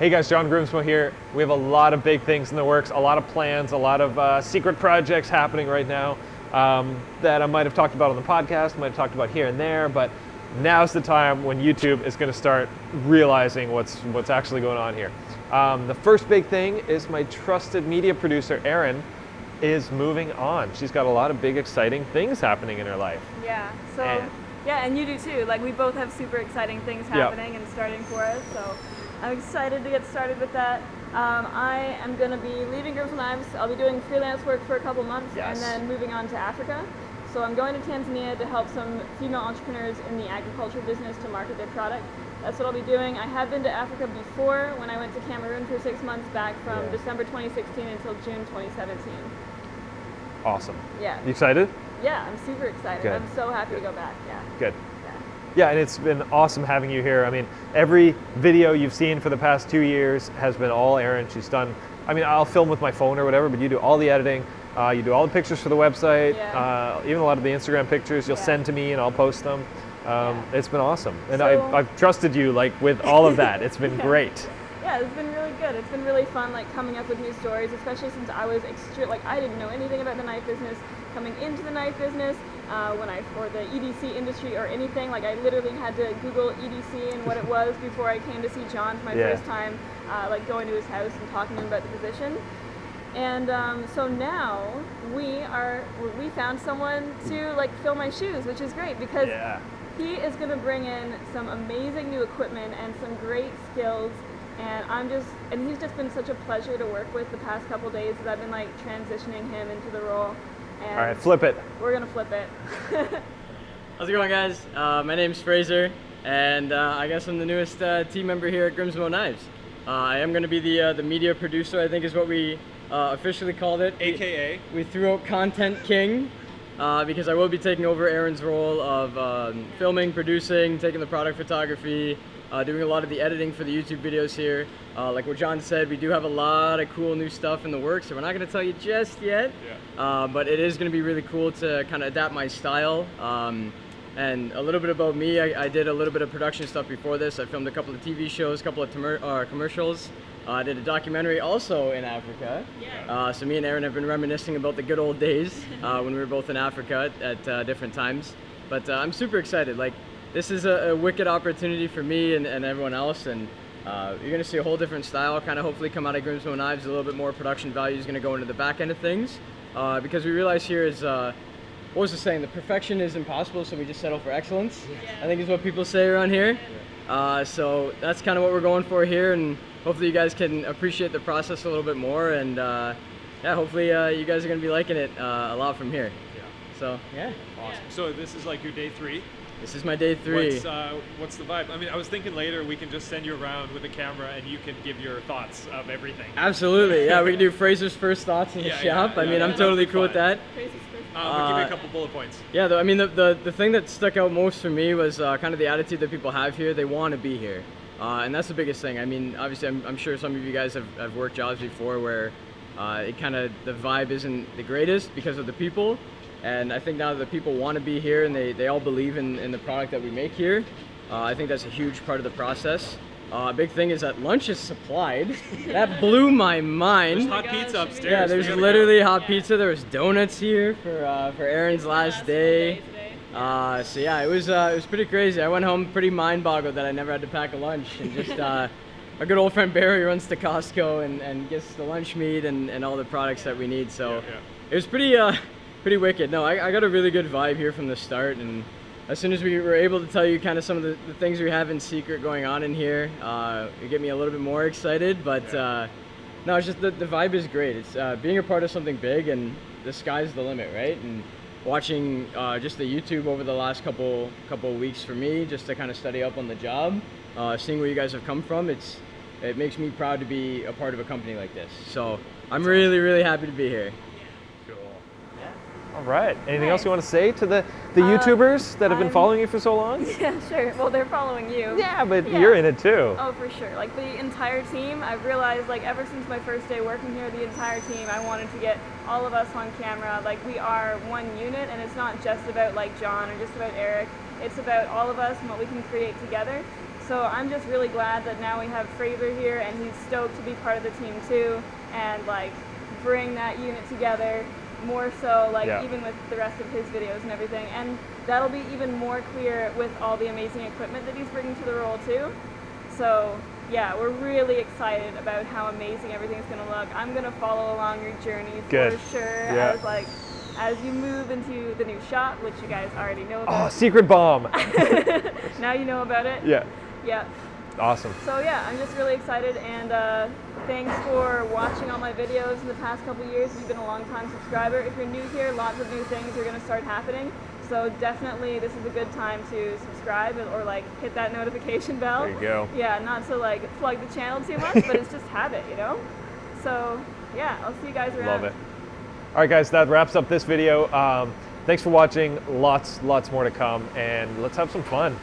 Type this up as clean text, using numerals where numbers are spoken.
Hey guys, John Grimsmo here. We have a lot of big things in the works, a lot of plans, a lot of secret projects happening right now that I might have talked about on the podcast, might have talked about here and there, but now's the time when YouTube is going to start realizing what's actually going on here. The first big thing is my trusted media producer, Erin, is moving on. She's got a lot of big, exciting things happening in her life. Yeah, and you do too. Like, we both have super exciting things happening and starting for us, so I'm excited to get started with that. I am going to be leaving Grimsmo Knives. I'll be doing freelance work for a couple months and then moving on to Africa. So I'm going to Tanzania to help some female entrepreneurs in the agriculture business to market their product. That's what I'll be doing. I have been to Africa before when I went to Cameroon for 6 months back from December 2016 until June 2017. Awesome. Yeah. You excited? Yeah, I'm super excited. Good. I'm so happy to go back. Yeah. Good. Yeah, and it's been awesome having you here. I mean, every video you've seen for the past 2 years has been all Erin. She's done, I mean, I'll film with my phone or whatever, but you do all the editing. You do all the pictures for the website, even a lot of the Instagram pictures you'll send to me and I'll post them. It's been awesome. And so, I've trusted you like with all of that. It's been great. Yeah, it's been really good. It's been really fun, like, coming up with new stories, especially since I was I didn't know anything about the knife business. Coming into the knife business, or the EDC industry or anything, like, I literally had to Google EDC and what it was before I came to see John for my first time, like, going to his house and talking to him about the position. And so now we found someone to, like, fill my shoes, which is great because he is going to bring in some amazing new equipment and some great skills. And he's just been such a pleasure to work with the past couple days as I've been, like, transitioning him into the role. And all right, flip it. We're gonna flip it. How's it going, guys? My name's Fraser, and I guess I'm the newest team member here at Grimsmo Knives. I am going to be the media producer, I think is what we officially called it. AKA? We threw out Content King, because I will be taking over Erin's role of filming, producing, taking the product photography, doing a lot of the editing for the YouTube videos here. Like what John said, we do have a lot of cool new stuff in the works, so we're not going to tell you just yet, but it is going to be really cool to kind of adapt my style. And a little bit about me, I did a little bit of production stuff before this. I filmed a couple of TV shows, a couple of commercials. I did a documentary also in Africa. So me and Erin have been reminiscing about the good old days when we were both in Africa at different times. But I'm super excited. Like, this is a wicked opportunity for me and everyone else, and you're going to see a whole different style kind of hopefully come out of Grimsmo Knives. A little bit more production value is going to go into the back end of things, because we realize here is, what was the saying, the perfection is impossible, so we just settle for excellence, I think is what people say around here. So that's kind of what we're going for here, and hopefully you guys can appreciate the process a little bit more, and hopefully you guys are going to be liking it a lot from here. So Awesome. So this is like your day 3? This is my day 3. What's the vibe? I mean, I was thinking later we can just send you around with a camera and you can give your thoughts of everything. Absolutely, yeah. We can do Fraser's first thoughts in the shop. I mean, I'm totally cool with that. But give me a couple bullet points. Yeah, I mean, the thing that stuck out most for me was kind of the attitude that people have here. They want to be here, and that's the biggest thing. I mean, obviously, I'm sure some of you guys have worked jobs before where the vibe isn't the greatest because of the people. And I think now that the people want to be here and they all believe in the product that we make here, I think that's a huge part of the process. A big thing is that lunch is supplied. That blew my mind. There's hot pizza upstairs. Yeah, there's literally hot pizza. There was donuts here for Erin's last day. So yeah, it was pretty crazy. I went home pretty mind-boggled that I never had to pack a lunch, and just our good old friend Barry runs to Costco and gets the lunch meat and all the products that we need. So it was pretty wicked. No, I got a really good vibe here from the start, and as soon as we were able to tell you kind of some of the things we have in secret going on in here, it get me a little bit more excited. But no, it's just the vibe is great. It's being a part of something big, and the sky's the limit, right? And watching just the YouTube over the last couple of weeks for me, just to kind of study up on the job, seeing where you guys have come from, it makes me proud to be a part of a company like this. So I'm really happy to be here. All right. Anything else you want to say to the YouTubers that have been following you for so long? Yeah, sure. Well, they're following you. Yeah, but you're in it too. Oh, for sure. Like, the entire team, I've realized, like, ever since my first day working here, the entire team, I wanted to get all of us on camera. Like, we are one unit, and it's not just about, like, John or just about Eric. It's about all of us and what we can create together. So I'm just really glad that now we have Fraser here, and he's stoked to be part of the team too, and like bring that unit together more so, like even with the rest of his videos and everything. And that'll be even more clear with all the amazing equipment that he's bringing to the role too. So yeah, we're really excited about how amazing everything's gonna look. I'm gonna follow along your journey for sure, as you move into the new shop, which you guys already know about. Oh, secret bomb! Now you know about it. Yeah. Yeah. Awesome. So yeah, I'm just really excited, and thanks for watching all my videos in the past couple years. If you've been a long time subscriber, if you're new here, lots of new things are gonna start happening. So definitely this is a good time to subscribe or like hit that notification bell. There you go. Yeah, not to like plug the channel too much, but it's just habit, you know? So yeah, I'll see you guys around. Love it. All right, guys, that wraps up this video. Thanks for watching. Lots more to come, and let's have some fun.